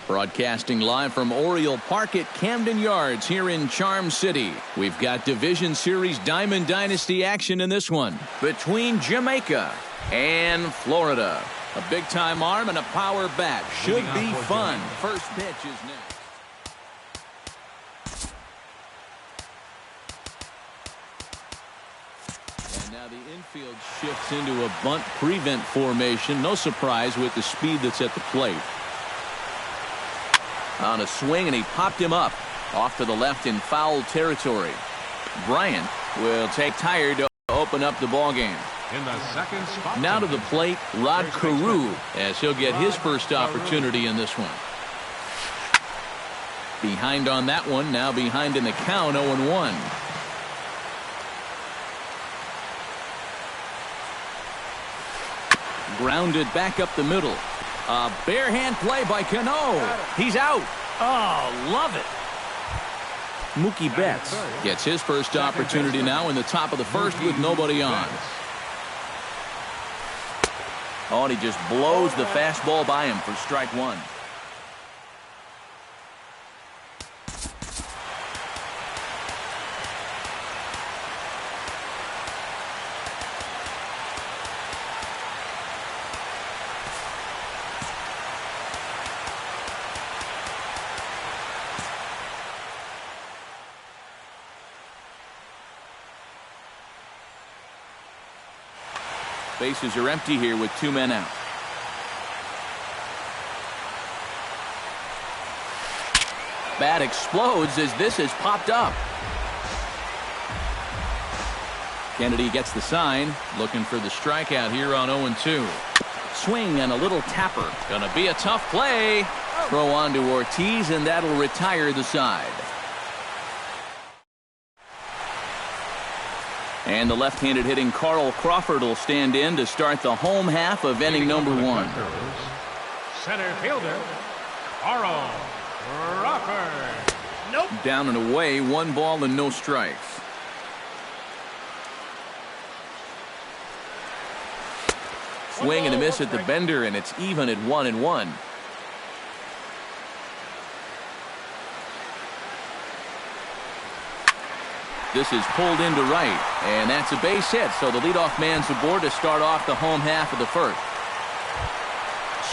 Broadcasting live from Oriole Park at Camden Yards here in Charm City. We've got Division Series Diamond Dynasty action in this one between Jamaica and Florida. A big-time arm and a power bat. Should be fun. First pitch is next. And now the infield shifts into a bunt prevent formation. No surprise with the speed that's at the plate. On a swing, and he popped him up off to the left in foul territory. Bryant will take tired to open up the ball game. In the second spot now to the plate, Rod Carew, as he'll get his first opportunity in this one. Behind on that one, now behind in the count, 0-1. Grounded back up the middle. A bare hand play by Cano. He's out. Oh, love it. Mookie Betts gets his first opportunity now in the top of the first with nobody on. Oh, and he just blows the fastball by him for strike one. Bases are empty here with 2 men out. Bat explodes as this has popped up. Kennedy gets the sign, looking for the strikeout here on 0-2. Swing and a little tapper. Gonna be a tough play. Throw on to Ortiz, and that'll retire the side. And the left-handed hitting Carl Crawford will stand in to start the home half of inning number 1. Center fielder, Carl Crawford. Nope. Down and away, 1 ball and no strikes. Swing and a miss at the bender, and it's even at 1-1. This is pulled into right, and that's a base hit, so the leadoff man's aboard to start off the home half of the first.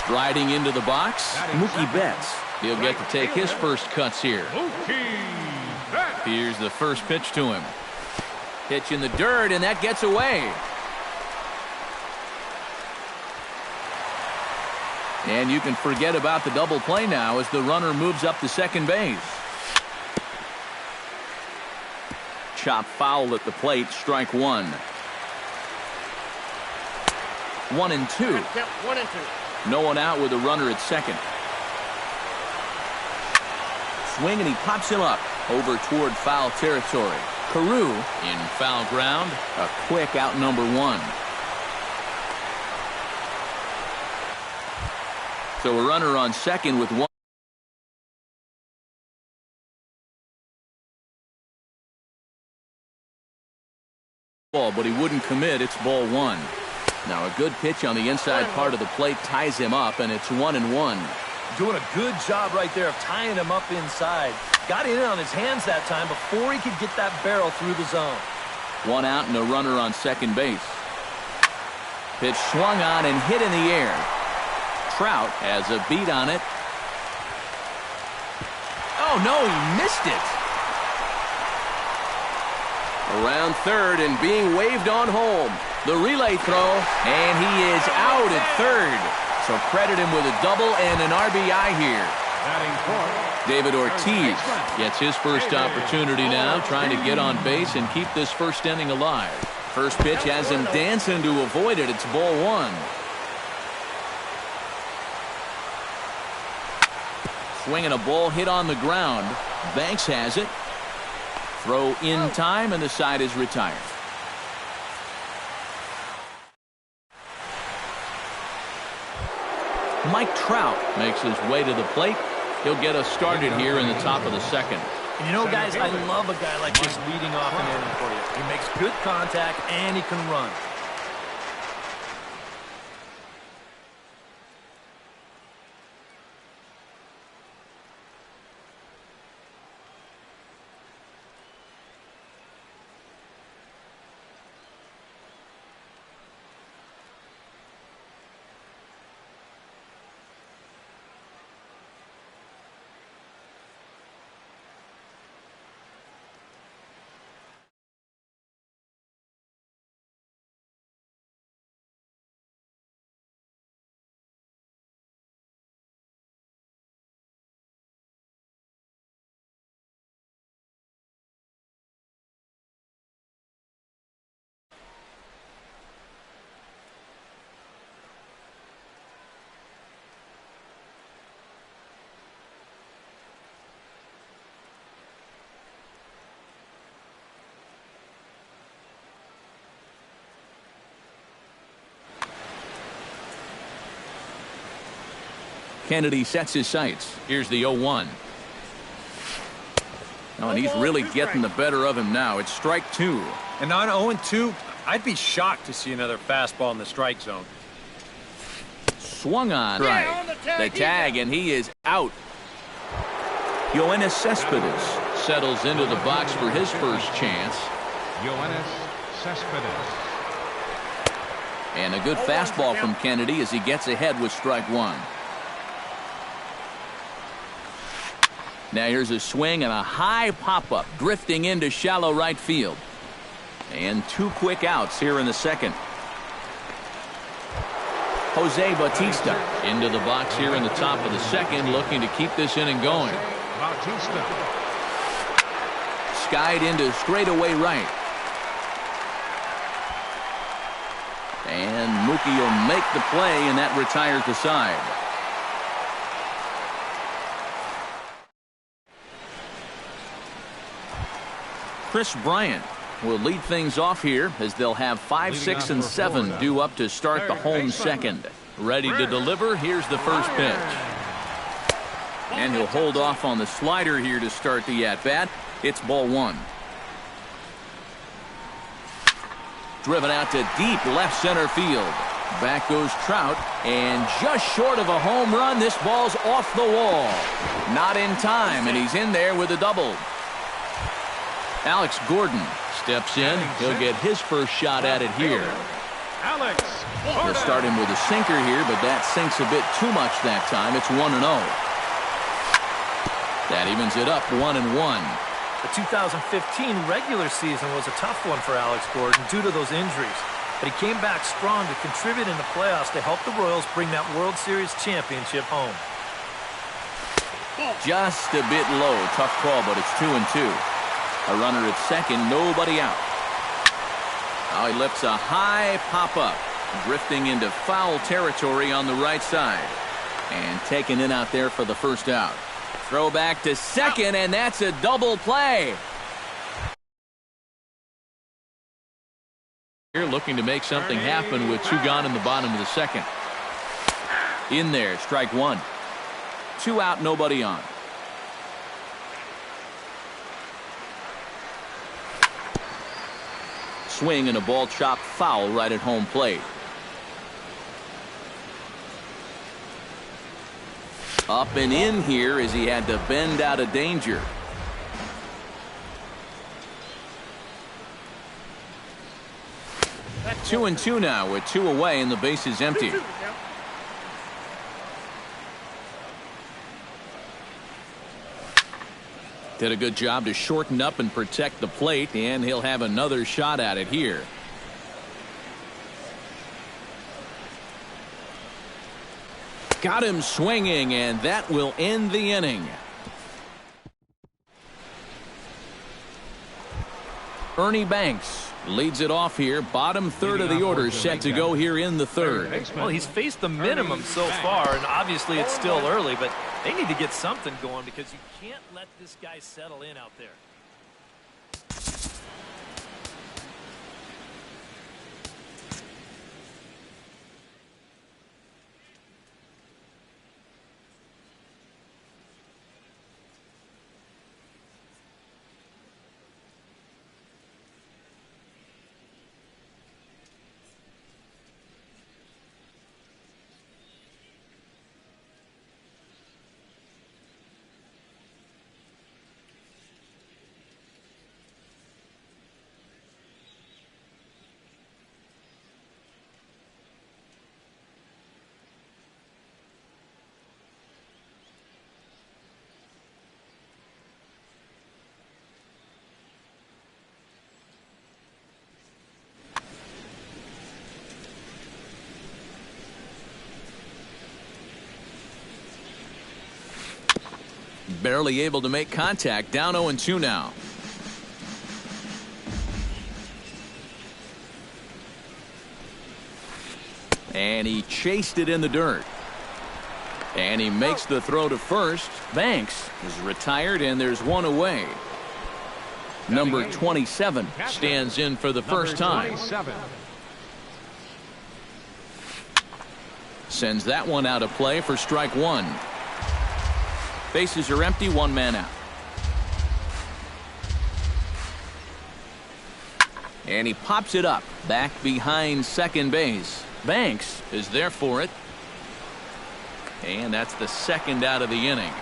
Striding into the box, Mookie Betts. He'll get to take his first cuts here. Here's the first pitch to him. Pitch in the dirt, and that gets away. And you can forget about the double play now as the runner moves up to second base. Chop foul at the plate, strike 1. 1-2. No one out with a runner at second. Swing, and he pops him up over toward foul territory. Carew in foul ground. A quick out number 1. So a runner on second with 1. But he wouldn't commit. It's ball 1. Now a good pitch on the inside part of the plate ties him up, and it's 1-1. Doing a good job right there of tying him up inside. Got it in on his hands that time before he could get that barrel through the zone. 1 out and a runner on second base. Pitch swung on and hit in the air. Trout has a beat on it. Oh no, he missed it. Around third and being waved on home. The relay throw, and he is out at third. So credit him with a double and an RBI here. David Ortiz gets his first opportunity now, trying to get on base and keep this first inning alive. First pitch has him dancing to avoid it. It's ball 1. Swinging a ball hit on the ground. Banks has it. Throw in time, and the side is retired. Mike Trout makes his way to the plate. He'll get us started here in the top of the second. And you know, guys, I love a guy like this leading off an inning for you. He makes good contact, and he can run. Kennedy sets his sights. Here's the 0-1. Oh, and he's really getting the better of him now. It's strike 2. And on 0-2, I'd be shocked to see another fastball in the strike zone. Swung on. Right. The tag, and he is out. Yoenis Cespedes settles into the box for his first chance. Yoenis Cespedes. And a good fastball from Kennedy as he gets ahead with strike 1. Now here's a swing and a high pop-up drifting into shallow right field. And 2 quick outs here in the second. Jose Bautista into the box here in the top of the second, looking to keep this inning going. Bautista. Skied into straightaway right. And Mookie will make the play, and that retires the side. Chris Bryant will lead things off here as they'll have 5, 6, and 7 due up to start the home second. Ready to deliver. Here's the first pitch. And he'll hold off on the slider here to start the at-bat. It's ball 1. Driven out to deep left center field. Back goes Trout, and just short of a home run, this ball's off the wall. Not in time, and he's in there with a double. Alex Gordon steps in. He'll get his first shot at it here. Alex Gordon. He'll start him with a sinker here, but that sinks a bit too much that time. It's 1-0. That evens it up 1-1. The 2015 regular season was a tough one for Alex Gordon due to those injuries. But he came back strong to contribute in the playoffs to help the Royals bring that World Series championship home. Just a bit low. Tough call, but it's 2-2. A runner at second, nobody out. Now he lifts a high pop-up, drifting into foul territory on the right side. And taken in out there for the first out. Throw back to second, and that's a double play. Here looking to make something happen with 2 gone in the bottom of the second. In there, strike 1. 2 out, nobody on. Swing and a ball chopped foul right at home plate. Up and in here as he had to bend out of danger. That's 2-2 now with 2 away and the base is empty. Did a good job to shorten up and protect the plate, and he'll have another shot at it here. Got him swinging, and that will end the inning. Ernie Banks leads it off here. Bottom third of the order set to go here in the third. Well, he's faced the minimum so far, and obviously it's still early, but they need to get something going because you can't let this guy settle in out there. Barely able to make contact. Down 0-2 now. And he chased it in the dirt. And he makes the throw to first. Banks is retired, and there's 1 away. Number 27 stands in for the first time. Sends that one out of play for strike one. Bases are empty, one man out. And he pops it up back behind second base. Banks is there for it. And that's the second out of the inning.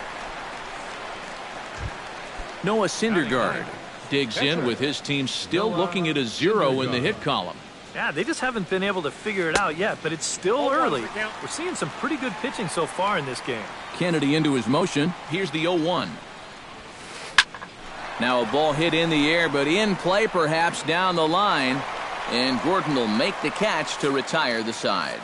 Noah Syndergaard digs in with his team still looking at a 0 in the hit column. Yeah, they just haven't been able to figure it out yet, but it's still early. We're seeing some pretty good pitching so far in this game. Kennedy into his motion. Here's the 0-1. Now a ball hit in the air, but in play perhaps down the line. And Gordon will make the catch to retire the side.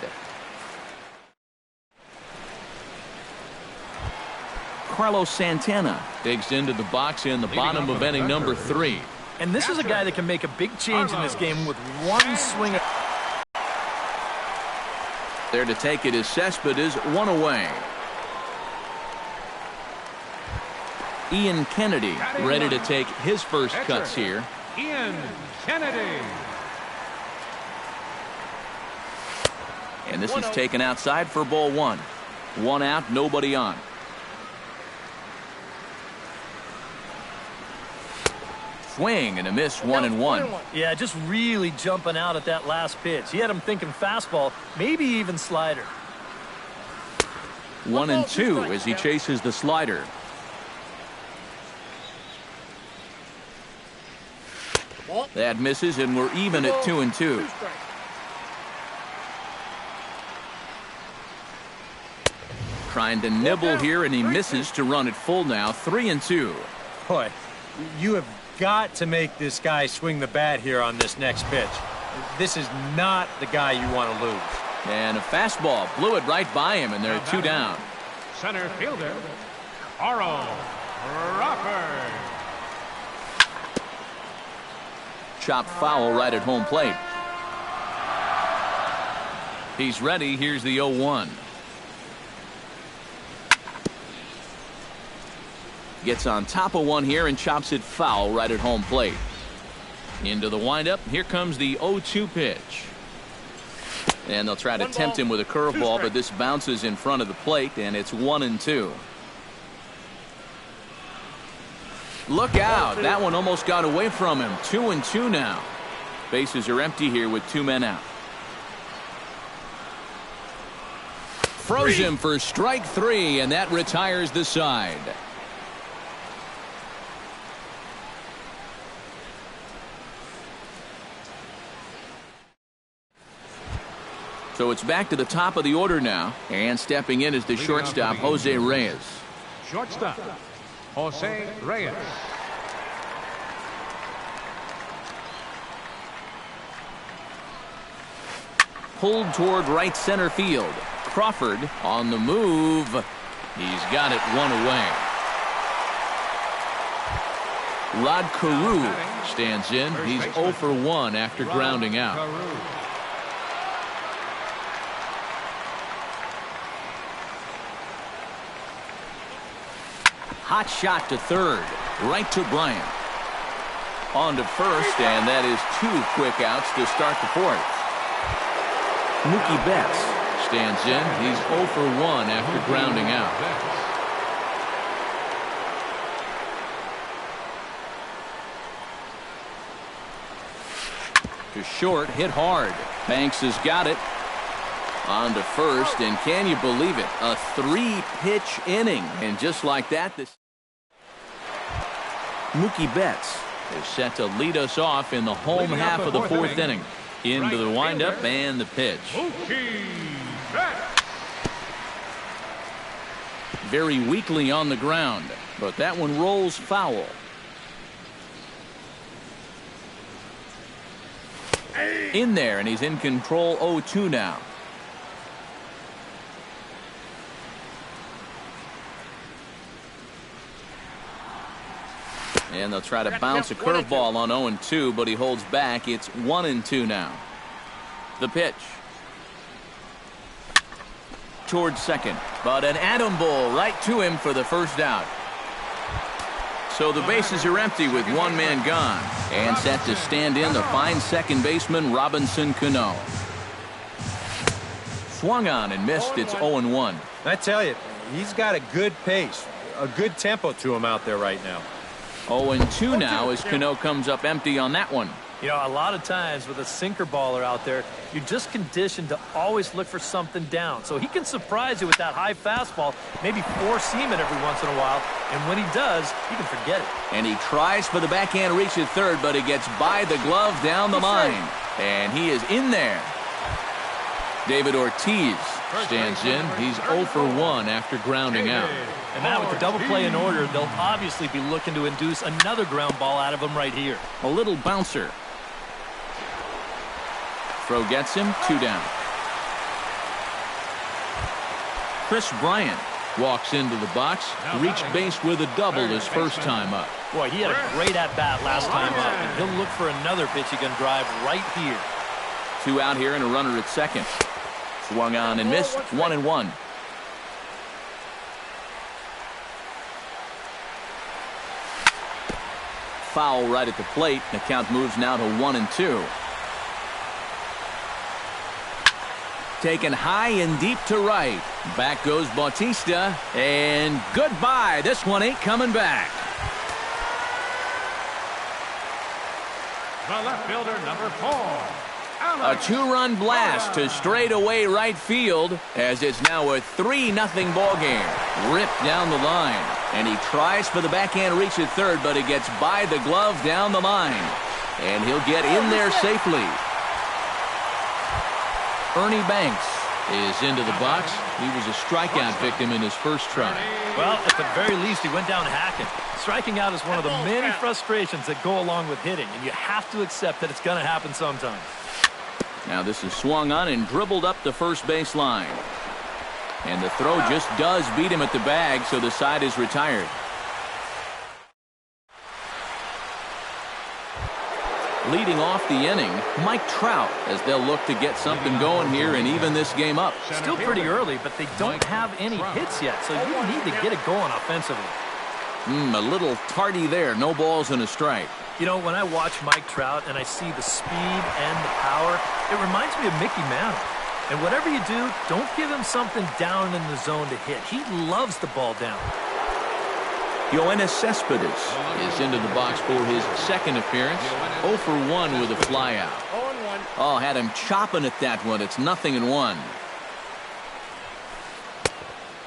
Carlos Santana digs into the box in the bottom of inning number 3. And this is a guy that can make a big change in this game with one swing. There to take it is Cespedes, one away. Ian Kennedy ready to take his first cuts here. Ian Kennedy. And this is taken outside for ball one. One out, nobody on. Swing and a miss, 1-1. Yeah, just really jumping out at that last pitch. He had him thinking fastball, maybe even slider. 1-2 as he chases the slider. That misses, and we're even at 2-2. Trying to nibble here, and he misses to run it full now. 3-2. Boy, you have got to make this guy swing the bat here on this next pitch. This is not the guy you want to lose. And a fastball blew it right by him, and they're 2 down. Center fielder, Oral Rocker. Chopped foul right at home plate. He's ready. Here's the 0-1. Gets on top of one here and chops it foul right at home plate. Into the windup. Here comes the 0-2 pitch. And they'll try to tempt him with a curveball, but this bounces in front of the plate, and it's 1-2. Look out. That one almost got away from him. 2-2 now. Bases are empty here with 2 men out. Froze him for strike 3, and that retires the side. So it's back to the top of the order now. And stepping in is the shortstop, Jose Reyes. Shortstop, Jose Reyes. Pulled toward right center field. Crawford on the move. He's got it one away. Rod Carew stands in. He's 0 for 1 after grounding out. Hot shot to third. Right to Bryant. On to first, and that is 2 quick outs to start the 4th. Mookie Betts stands in. He's 0 for 1 after grounding out. To short, hit hard. Banks has got it. On to first, and can you believe it? A 3-pitch inning. And just like that, this Mookie Betts is set to lead us off in the home half of the 4th inning. Into the windup and the pitch. Mookie Betts. Very weakly on the ground, but that one rolls foul. In there, and he's in control. 0-2 now. And they'll try to bounce a curveball on 0-2, but he holds back. It's 1-2 now. The pitch. Towards second, but an atom ball right to him for the first out. So the bases are empty with 1 man gone. And set to stand in the fine second baseman, Robinson Cano. Swung on and missed. It's 0-1. I tell you, he's got a good pace, a good tempo to him out there right now. 0-2 now as Cano comes up empty on that one. You know, a lot of times with a sinker baller out there, you're just conditioned to always look for something down. So he can surprise you with that high fastball, maybe four-seam it every once in a while, and when he does, you can forget it. And he tries for the backhand reach at third, but it gets by the glove down the line. And he is in there. David Ortiz stands in. He's 0 for 1 after grounding out. And now with the double play in order, they'll obviously be looking to induce another ground ball out of him right here. A little bouncer. Throw gets him, 2 down. Chris Bryant walks into the box, reached base with a double his first time up. Boy, he had a great at-bat last time up, and he'll look for another pitch he can drive right here. 2 out here and a runner at second. Swung on and missed, 1-1. Foul right at the plate. The count moves now to 1-2. Taken high and deep to right. Back goes Bautista, and goodbye. This one ain't coming back. The left fielder, number 4. A 2-run blast to straightaway right field as it's now a 3-0 ball game. Ripped down the line. And he tries for the backhand reach at third, but it gets by the glove down the line. And he'll get in there safely. Ernie Banks is into the box. He was a strikeout victim in his first try. Well, at the very least, he went down hacking. Striking out is one of the many frustrations that go along with hitting, and you have to accept that it's going to happen sometime. Now this is swung on and dribbled up the first base line. And the throw just does beat him at the bag, so the side is retired. Leading off the inning, Mike Trout, as they'll look to get something going here and even this game up. Still pretty early, but they don't have any hits yet, so you need to get it going offensively. A little tardy there. No balls and a strike. You know, when I watch Mike Trout and I see the speed and the power, it reminds me of Mickey Mantle. And whatever you do, don't give him something down in the zone to hit. He loves the ball down. Yoenis Cespedes is into the box for his second appearance. 0 for 1 with a flyout. Oh, had him chopping at that one. It's 0-1.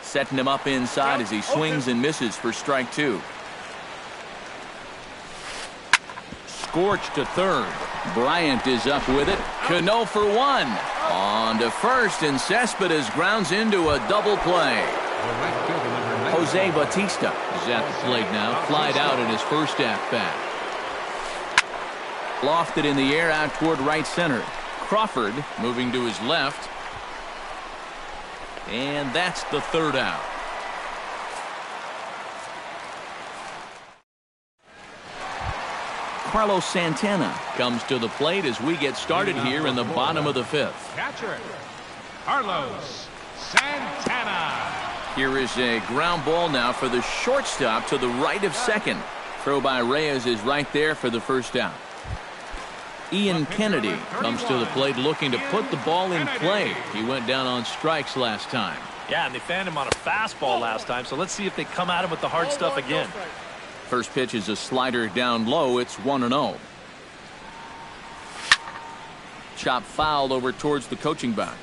Setting him up inside as he swings and misses for strike 2. Scorched to third. Bryant is up with it. Cano for 1. On to first, and Cespedes grounds into a double play. Jose Bautista is at the plate now. Flied out in his first at-bat. Lofted in the air out toward right center. Crawford moving to his left. And that's the third out. Carlos Santana comes to the plate as we get started here in the bottom of the 5th. Catcher, Carlos Santana. Here is a ground ball now for the shortstop to the right of second. Throw by Reyes is right there for the first out. Ian Kennedy comes to the plate looking to put the ball in play. He went down on strikes last time. Yeah, and they fanned him on a fastball last time, so let's see if they come at him with the hard stuff again. First pitch is a slider down low. It's 1-0. Chop fouled over towards the coaching box.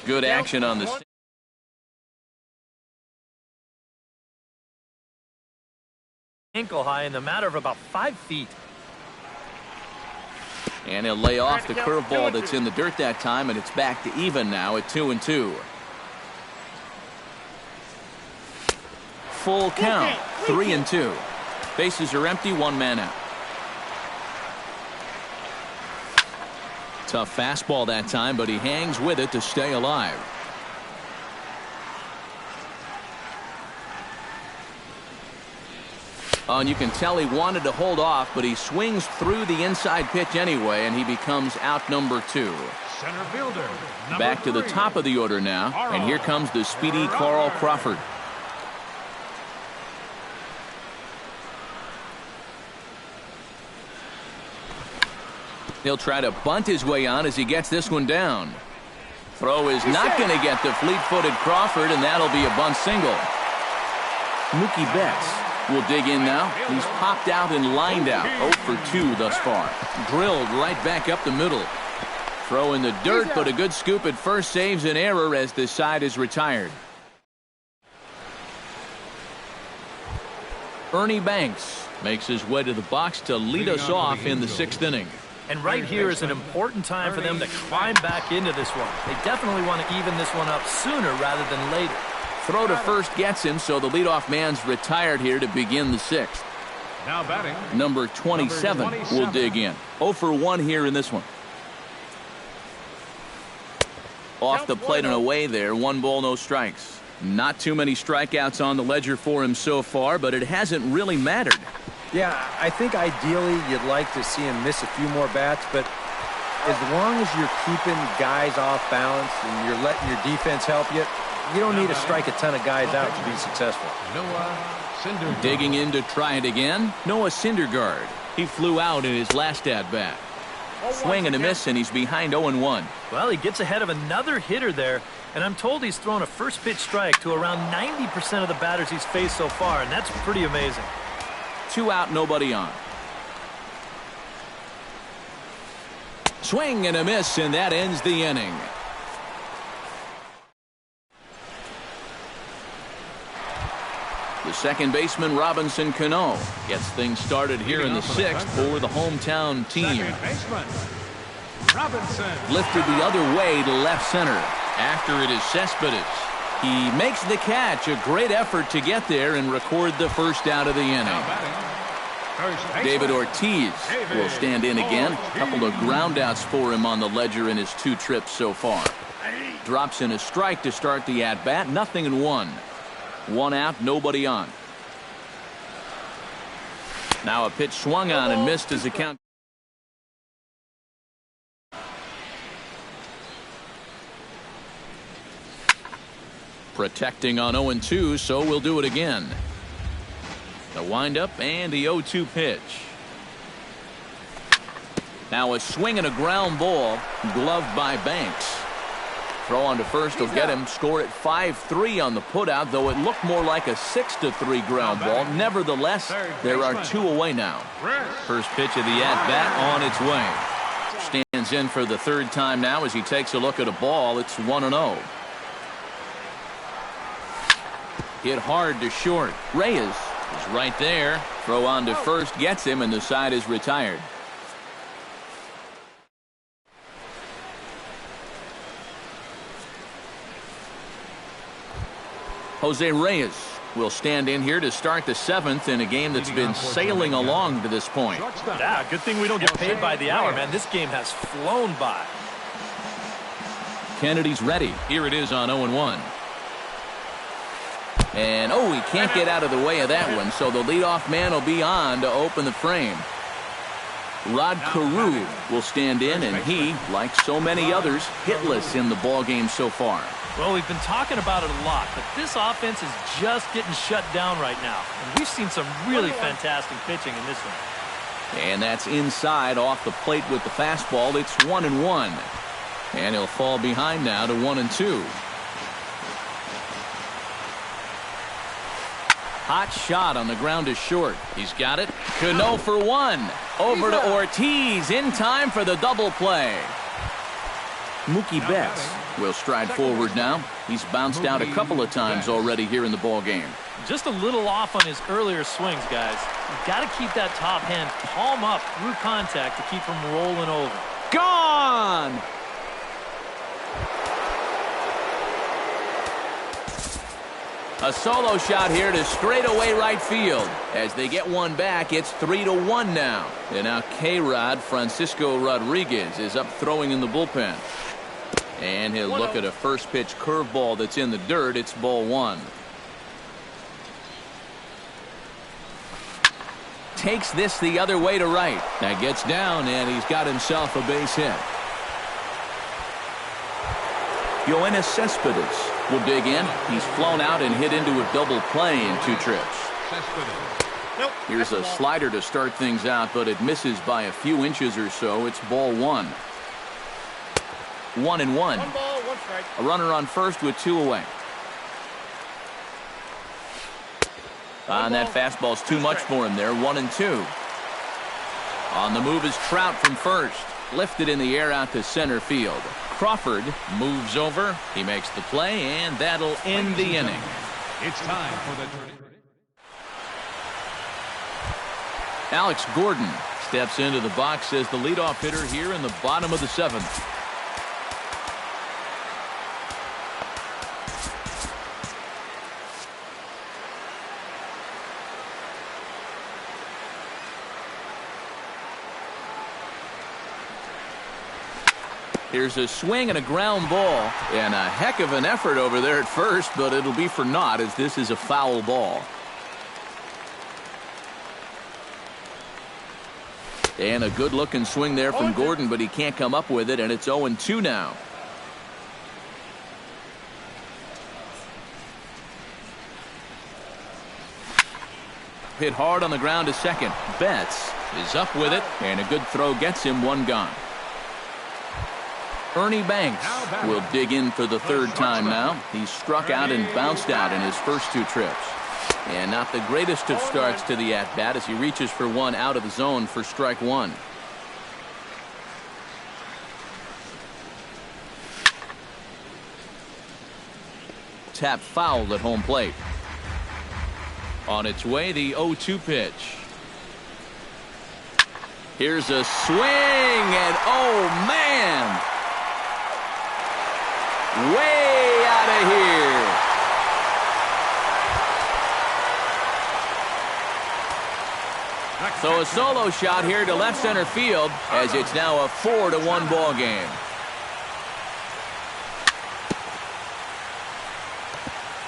Good action on the ankle high in the matter of about 5 feet. And he'll lay off the curveball that's in the dirt that time, and it's back to even now at 2-2. Full count, 3-2. Bases are empty, 1 man out. Tough fastball that time, but he hangs with it to stay alive. Oh, and you can tell he wanted to hold off, but he swings through the inside pitch anyway, and he becomes out number 2. Center fielder, Back to the top of the order now, and here comes the speedy Carl Crawford. He'll try to bunt his way on as he gets this one down. Throw is not going to get the fleet-footed Crawford, and that'll be a bunt single. Mookie Betts will dig in now. He's popped out and lined out. 0 for 2 thus far. Drilled right back up the middle. Throw in the dirt, but a good scoop at first saves an error as this side is retired. Ernie Banks makes his way to the box to lead us off in the 6th inning. And right here is an important time for them to climb back into this one. They definitely want to even this one up sooner rather than later. Throw to first gets him, so the leadoff man's retired here to begin the 6th. Now batting, Number 27 will dig in. 0 for 1 here in this one. Off the plate and away there. 1 ball, no strikes. Not too many strikeouts on the ledger for him so far, but it hasn't really mattered. Yeah, I think ideally you'd like to see him miss a few more bats, but as long as you're keeping guys off balance and you're letting your defense help you, you don't need to strike a ton of guys out to be successful. Noah Syndergaard. Digging in to try it again, Noah Syndergaard. He flew out in his last at-bat. Swing and a miss, and he's behind 0-1. Well, he gets ahead of another hitter there, and I'm told he's thrown a first pitch strike to around 90% of the batters he's faced so far, and that's pretty amazing. 2 out, nobody on. Swing and a miss, and that ends the inning. The second baseman, Robinson Cano, gets things started here in the 6th for the hometown team. Second baseman, Robinson. Lifted the other way to left center. After it is Cespedes. He makes the catch. A great effort to get there and record the first out of the inning. Now batting, first baseman, David Ortiz will stand in again. A couple of groundouts for him on the ledger in his 2 trips so far. Drops in a strike to start the at-bat. 0-1. 1 out, nobody on. Now a pitch swung on and missed as the count. Protecting on 0-2, so we'll do it again. The windup and the 0-2 pitch. Now a swing and a ground ball, gloved by Banks. Throw on to first will get him. Score at 5-3 on the putout, though it looked more like a 6-3 ground ball. Nevertheless, there are 2 away now. First pitch of the at-bat on its way. Stands in for the 3rd time now as he takes a look at a ball. It's 1-0. Hit hard to short. Reyes is right there. Throw on to first gets him, and the side is retired. Jose Reyes will stand in here to start the 7th in a game that's been sailing along to this point. Yeah, good thing we don't get paid by the hour, man. This game has flown by. Kennedy's ready. Here it is on 0-1. And, oh, he can't get out of the way of that one, so the leadoff man will be on to open the frame. Rod Carew will stand in, and he, like so many others, hitless in the ballgame so far. Well, we've been talking about it a lot, but this offense is just getting shut down right now. And we've seen some really fantastic pitching in this one. And that's inside off the plate with the fastball. It's 1-1. And he'll fall behind now to 1-2. Hot shot on the ground is short. He's got it. Cano for 1. Over to Ortiz in time for the double play. Mookie Betts will stride forward now. He's bounced out a couple of times already here in the ball game. Just a little off on his earlier swings, guys. You've got to keep that top hand palm up through contact to keep him rolling over. Gone! A solo shot here to straightaway right field. As they get one back, it's 3-1 now. And now K-Rod, Francisco Rodriguez, is up throwing in the bullpen. And he'll look at a first pitch curveball that's in the dirt. It's ball 1. Takes this the other way to right. That gets down, and he's got himself a base hit. Yoenis Cespedes will dig in. He's flown out and hit into a double play in 2 trips. Here's a slider to start things out, but it misses by a few inches or so. It's ball one. 1-1. 1 ball, 1 strike. A runner on first with 2 away. And that fastball's too much for him there. 1-2. On the move is Trout from first. Lifted in the air out to center field. Crawford moves over. He makes the play, and that'll end the inning. It's time for the turn. Alex Gordon steps into the box as the leadoff hitter here in the bottom of the 7th. Here's a swing and a ground ball, and a heck of an effort over there at first, but it'll be for naught as this is a foul ball. And a good-looking swing there from Gordon, but he can't come up with it, and it's 0-2 now. Hit hard on the ground to second. Betts is up with it, and a good throw gets him 1 gone. Ernie Banks will dig in for the 3rd time now. He's struck out and bounced out in his first 2 trips. And not the greatest of starts to the at-bat as he reaches for 1 out of the zone for strike 1. Tap fouled at home plate. On its way, the 0-2 pitch. Here's a swing, and oh man! Way out of here. So a solo shot here to left center field as it's now a 4-1 ball game.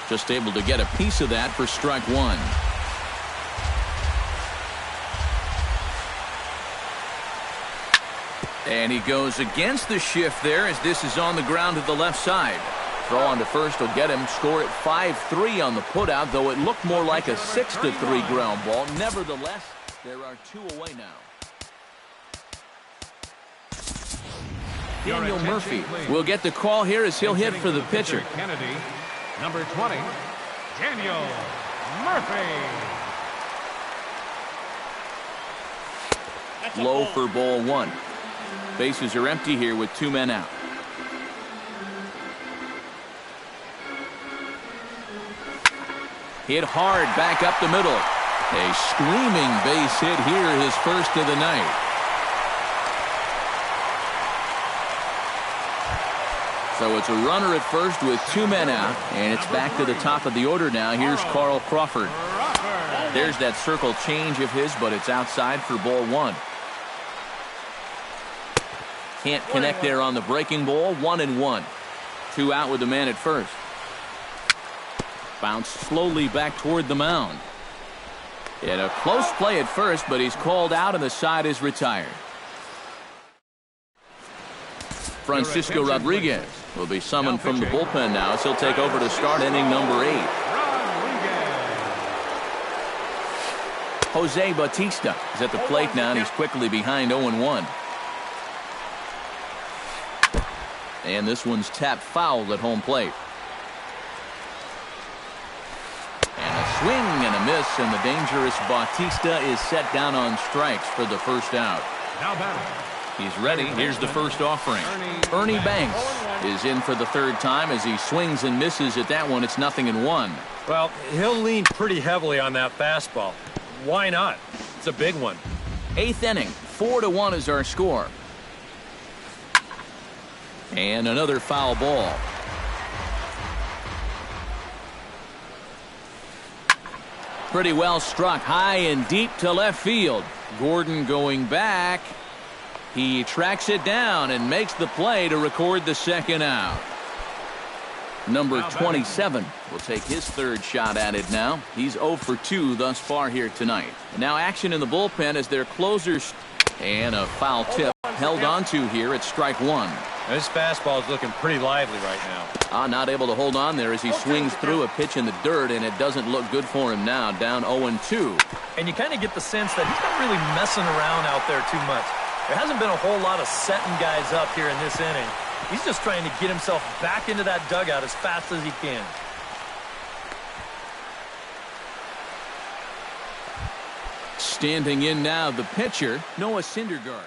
Just able to get a piece of that for strike 1. And he goes against the shift there as this is on the ground to the left side. Throw on to first will get him. Score at 5-3 on the putout, though it looked more like a 6-3 ground ball. Nevertheless, there are 2 away now. Daniel Murphy will get the call here as he'll hit for the pitcher. Kennedy, number 20, Daniel Murphy. Low for ball 1. Bases are empty here with 2 men out. Hit hard back up the middle. A screaming base hit here, his first of the night. So it's a runner at first with 2 men out, and it's back to the top of the order now. Here's Carl Crawford. There's that circle change of his, but it's outside for ball 1. Can't connect there on the breaking ball. 1-1. 2 out with the man at first. Bounced slowly back toward the mound. And a close play at first, but he's called out and the side is retired. Francisco Rodriguez will be summoned from the bullpen now as he'll take over to start inning number 8. Jose Bautista is at the plate now, and he's quickly behind 0-1. And this one's tapped foul at home plate. And a swing and a miss, and the dangerous Bautista is set down on strikes for the first out. Now batting. He's ready. Here's the first offering. Ernie Banks is in for the 3rd time as he swings and misses at that one. It's 0-1. Well, he'll lean pretty heavily on that fastball. Why not? It's a big one. 8th inning. 4-1 is our score. And another foul ball. Pretty well struck high and deep to left field. Gordon going back. He tracks it down and makes the play to record the 2nd out. Number 27 will take his 3rd shot at it now. He's 0 for 2 thus far here tonight. And now action in the bullpen as their closers. And a foul tip held onto here at strike 1. This fastball is looking pretty lively right now. Not able to hold on there as he swings through a pitch in the dirt, and it doesn't look good for him now. Down 0-2. And you kind of get the sense that he's not really messing around out there too much. There hasn't been a whole lot of setting guys up here in this inning. He's just trying to get himself back into that dugout as fast as he can. Standing in now, the pitcher, Noah Syndergaard.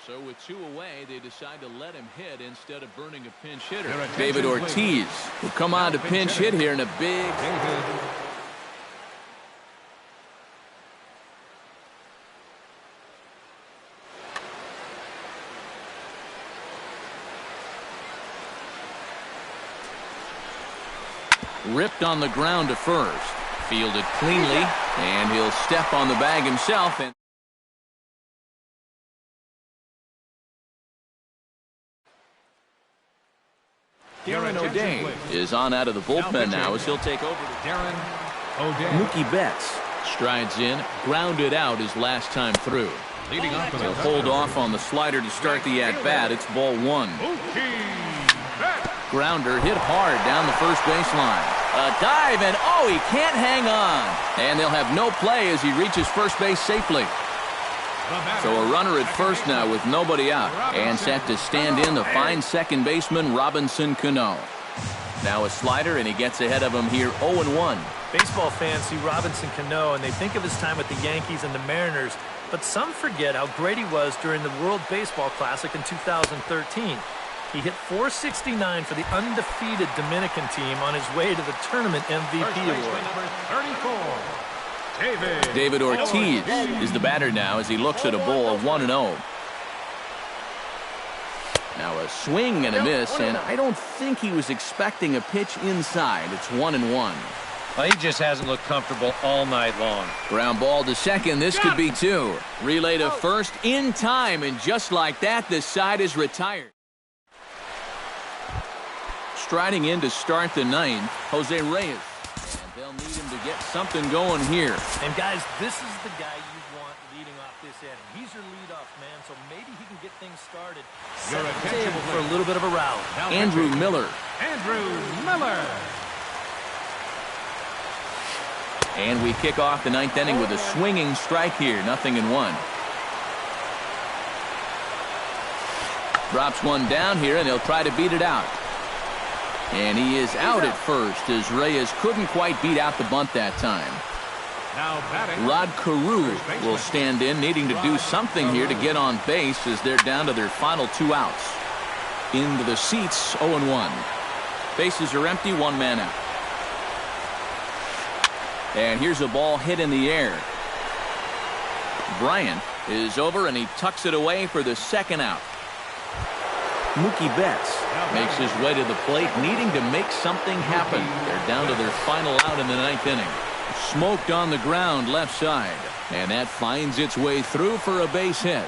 So with 2 away, they decide to let him hit instead of burning a pinch hitter. David Ortiz will come on to pinch hit here in a big... Ripped on the ground to first. Fielded cleanly, and he'll step on the bag himself. And Darren O'Day is on out of the bullpen now as he'll take over. Darren O'Day. Mookie Betts strides in, grounded out his last time through. Leading off He'll hold off on the slider to start the at-bat. It's ball 1. Mookie Betts. Grounder hit hard down the first baseline. A dive, and he can't hang on. And they'll have no play as he reaches first base safely. So a runner at first now with nobody out. And set to stand in the fine second baseman, Robinson Cano. Now a slider, and he gets ahead of him here 0-1. Baseball fans see Robinson Cano, and they think of his time with the Yankees and the Mariners. But some forget how great he was during the World Baseball Classic in 2013. He hit .469 for the undefeated Dominican team on his way to the tournament MVP award. Number 34, David Ortiz is the batter now as he looks at a ball 1-0. Now a swing and a miss, and I don't think he was expecting a pitch inside. It's 1-1. Well, he just hasn't looked comfortable all night long. Ground ball to second. This could be 2. Relay to first in time, and just like that, the side is retired. Striding in to start the 9th, Jose Reyes. And they'll need him to get something going here. And guys, this is the guy you want leading off this inning. He's your leadoff man, so maybe he can get things started. Set the table for a little bit of a rally. Andrew Miller. Andrew Miller. And we kick off the 9th inning with a swinging strike here. 0-1. Drops one down here, and he'll try to beat it out. And he is out at first as Reyes couldn't quite beat out the bunt that time. Now batting, Rod Carew will stand in, needing to do something here to get on base as they're down to their final 2 outs. Into the seats, 0-1. Bases are empty, 1 man out. And here's a ball hit in the air. Bryant is over, and he tucks it away for the 2nd out. Mookie Betts makes his way to the plate, needing to make something happen. They're down to their final out in the 9th inning. Smoked on the ground left side, and that finds its way through for a base hit.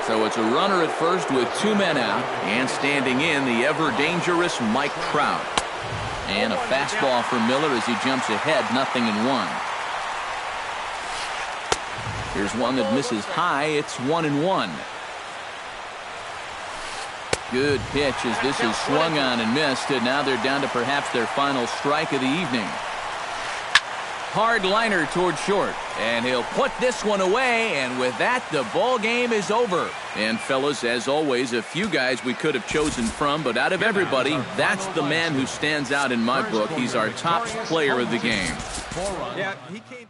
So it's a runner at first with 2 men out, and standing in the ever-dangerous Mike Trout. And a fastball for Miller as he jumps ahead, 0-1. Here's one that misses high. It's 1-1. Good pitch as this is swung on and missed, and now they're down to perhaps their final strike of the evening. Hard liner toward short, and he'll put this one away, and with that, the ball game is over. And fellas, as always, a few guys we could have chosen from, but out of everybody, that's the man who stands out in my book. He's our top player of the game. Yeah, he came...